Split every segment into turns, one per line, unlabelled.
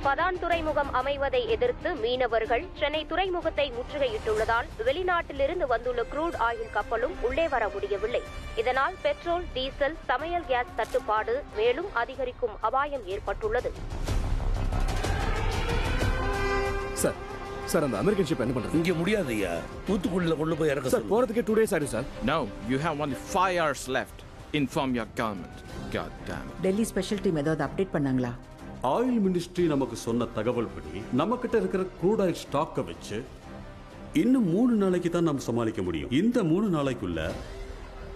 பதான் துறைமுகம் அமைவதை எதிர்த்து மீனவர்கள் சென்னை துறைமுகத்தை முற்றுகையிட்டுள்ளதால் வெளிநாட்டிலிருந்து வந்துள்ள க்ரூட் ஆயில் கப்பலும் உள்ளே வர முடியவில்லை. இதனால் பெட்ரோல், டீசல், சமையல் கேஸ் தட்டுப்பாடு மேலும் அதிகரிக்கும் அபாயம் ஏற்பட்டுள்ளது.
சார், அந்த அமெரிக்கன் ஷிப் என்ன பண்றது?
இங்க முடியாது ஐயா. தூத்துக்குடியில கொண்டு போய் இறக்க
சார். போறதுக்கு 2 days ஆயிடும் sir.
No, you have only 5 hours left. Inform your government. God damn it.
Delhi special team ஏதாவது அப்டேட் பண்ணாங்களா?
ஆயில் மினிஸ்ட்ரி நமக்கு சொன்ன தகவல் படி நம்ம கிட்ட இருக்கிற க்ரூட் ஆயில் ஸ்டாக்கை வச்சு இன்னும் 3 நாளைக்கு தான் நாம் சமாளிக்க முடியும். இந்த 3 நாளைக்குள்ள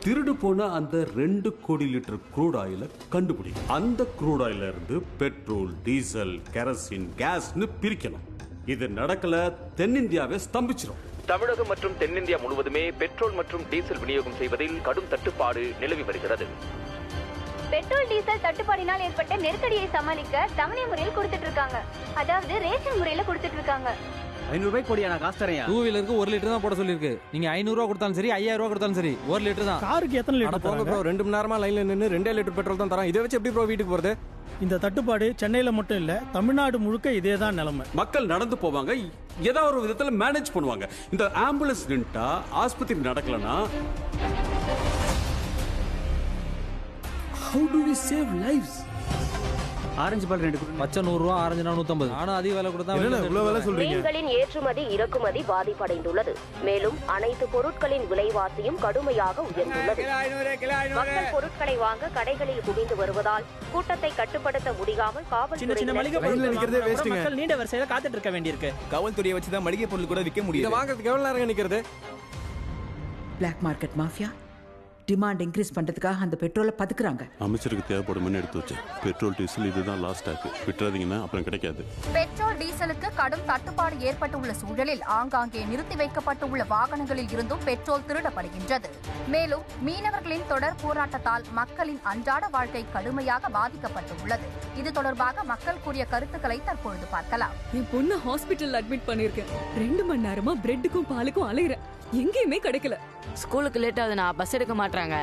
திருடு போன அந்த 2 கோடி லிட்டர் க்ரூட் ஆயிலை கண்டுபிடிக்கும். அந்த க்ரூட் ஆயில இருந்து பெட்ரோல், டீசல், கெரசின், கேஸ்னு பிரிக்கணும். இது நடக்கல, தென்னிந்தியாவை ஸ்தம்பிச்சிடும்.
தமிழகம் மற்றும் தென்னிந்தியா முழுவதுமே பெட்ரோல் மற்றும் டீசல் விநியோகம் செய்வதில் கடும் தட்டுப்பாடு நிலவி வருகிறது.
பெட்ரோல், டீசல் தட்டுப்பாடினால் ஏற்பட்ட நெருக்கடியை சமாளிக்க தவணை முறையில் கொடுத்துட்டு இருக்காங்க. அதாவது ரேஷன் முறையில கொடுத்துட்டு இருக்காங்க.
500 ரூபாய் கோடியா நான் காசு தரேன். 2 வீலருக்கு 1 லிட்டர் தான் போட சொல்லிருக்கு. நீங்க 500 ரூபாய் கொடுத்தாலும் சரி, 5000 ரூபாய் கொடுத்தாலும் சரி, 1 லிட்டர் தான்.
காருக்கு எத்தனை லிட்டர் போங்க ப்ரோ? 2 மணி நேரமா லைன்ல நின்னு 2 லிட்டர் பெட்ரோல் தான் தரான். இதை வச்சு எப்படி ப்ரோ வீட்டுக்கு போறது? இந்த தட்டுப்பாடு சென்னையில மட்டும் இல்ல, தமிழ்நாடு முழுக்க இதேதான் நிலைமை.
மக்கள் நடந்து போவாங்க, ஏதாவது ஒரு விதத்துல மேனேஜ் பண்ணுவாங்க. இந்த ஆம்புலன்ஸ் நின்ட்டா, ஆஸ்பத்திரி நடக்கலனா, how do we save lives?
Orange பால் 2 பச்சை 100 ரூபாய், ஆரஞ்சு 150. ஆனா அதிக விலை கொடுத்தா
இவ்வளவு விலை சொல்றீங்க?
மீன்களின் ஏற்றுமதி இறக்குமதி பாதிப்படைந்துள்ளது. மேலும் அனைத்து பொருட்களின் விலைவாசியும் கடுமையாக உயர்ந்துள்ளது. மக்கள் பொருட்களை வாங்க கடைகளில் குவிந்து வருவதால் கூட்டத்தை கட்டுப்படுத்த முடியாமல்
மக்கள் நீண்ட வரிசையில காத்துட்டு இருக்க வேண்டியிருக்கு.
காவல்துறையை வச்சுதான் மளிகை பொருள் கூட விற்க முடியும். வாங்குறதுக்கு எவ்வளவு நேரம் நிக்கிறது?
Black market mafia demand increase பண்றதுக்காக அந்த பெட்ரோலை பதுக்குறாங்க.
அமைச்சருக்கு தேவைப்படும்னு எடுத்து வச்சேன். பெட்ரோல், டீசல் இதுதான் லாஸ்ட் ஸ்டாக். விட்டுறாதீங்கன்னா அப்புறம் கிடைக்காது.
பெட்ரோல், டீசலுக்கு கடும் தட்டுப்பாடு ஏற்பட்டுள்ள சூழலில் ஆங்காங்கே நிறுத்தி வைக்கப்பட்டுள்ள வாகனங்களில் இருந்தும் பெட்ரோல் திருடப்படுகின்றது. மேலும் மீனவர்களின் தொடர் போராட்டத்தால் மக்களின் அன்றாட வாழ்க்கை கடுமையாக பாதிக்கப்பட்டுள்ளது. இது தொடர்பாக மக்கள் கூறிய கருத்துக்களை தற்பொழுது பார்க்கலாம்.
என் பொண்ணு ஹாஸ்பிட்டல் அட்மிட் பண்ணிருக்கேன். 2 மணி நேரமா பிரெட்டுக்கும் பாலுக்கும் அலைகிறேன். எங்கேயுமே கிடைக்கல.
ஸ்கூலுக்கு லேட் ஆகுதுன்னா பஸ் எடுக்க மாட்டாங்க.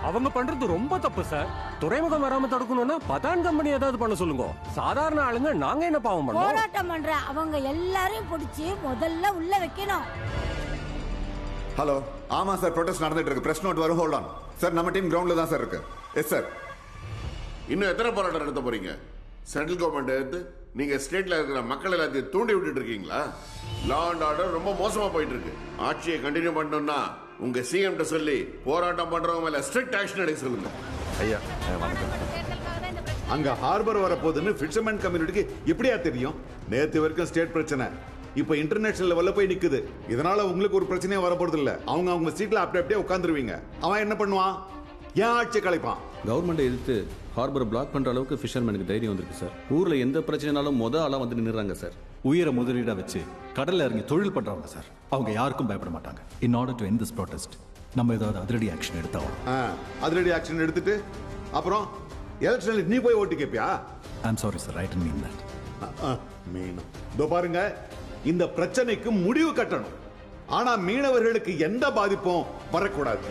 அவங்க பண்றது ரொம்ப தப்பு சார். துறைமுகம் வராம தடுக்கணும்னா பதான் கம்பெனி ஏதாவது பண்ண சொல்லுங்க. சாதாரண ஆளுங்க நாங்க என்ன பாவம் பண்ணோம்?
போராட்டம் பண்ற அவங்க எல்லாரையும் பிடிச்சி முதல்ல உள்ள வைக்கணும்.
ஹலோ, ஆமா சார், ப்ரொடெஸ்ட் நடந்துட்டு இருக்கு. பிரஸ் நோட் வரும், ஹோல்ட் ஆன். சார், நம்ம டீம் கிரவுண்ட்ல தான் சார் இருக்கு. Yes sir.
இன்னும் எத்தனை போராட்டம் நடத்த போறீங்க? சென்ட்ரல் கவர்மெண்ட் எடுத்து நீங்க ஸ்டேட்ல இருக்கிற மக்கள் எல்லாத்தையும் தூண்டி விட்டுட்டு இருக்கீங்களா? லா அண்ட் ஆர்டர் ரொம்ப மோசமா போயிட்டு இருக்கு. ஆட்சியை கண்டினியூ பண்ணணும்னா உங்க சிஎம் கிட்ட சொல்லி போராட்டம் பண்றவங்க மேல ஸ்ட்ரிக்ட் ஆக்ஷன் எடுக்க சொல்லுங்க.
ஐயா அங்க ஹார்பர் வரப்போகுதுன்னு ஃபிஷர்மேன் கம்யூனிட்டிக்கு எப்படியா தெரியும்? நேத்து வரைக்கும் ஸ்டேட் பிரச்சனை, இப்போ இன்டர்நேஷனல் லெவல்ல போய் நிக்குது. இதனால உங்களுக்கு ஒரு பிரச்சனையே வரப்போறது இல்ல. அவங்க சீட்ல அப்படியே உட்காந்துருவீங்க. அவன் என்ன பண்ணுவான்? ஏன் ஆட்சி கலைப்பான்?
கவர்மெண்ட் எதிர்த்து ஹார்பர் பிளாக் பண்ற அளவுக்கு ஃபிஷர்மேனுக்கு தைரியம் வந்திருக்கு சார். ஊர்ல எந்த பிரச்சனைனாலும் ஆளா வந்து நின்னுறாங்க சார்.
உயிரை முதலீடா வச்சு கடல்ல இறங்கி தொழில் பண்றவங்க சார். அவங்க யாருக்கும் பயப்பட மாட்டாங்க. In order to end this protest நம்ம ஏதாவது அதிரடி ஆக்ஷன் எடுத்தாலும்.
அதிரடி ஆக்ஷன் எடுத்துட்டு அப்புறம் எலெக்ஷன்ல நீ போய் ஓட்டு கேப்பியா?
I am sorry sir, right and mean that.
Mean இதோ பாருங்க, இந்த பிரச்சனைக்கு முடிவு கட்டணும். ஆனா மீனவர்களுக்கு எந்த பாதிப்பும் வரக்கூடாது.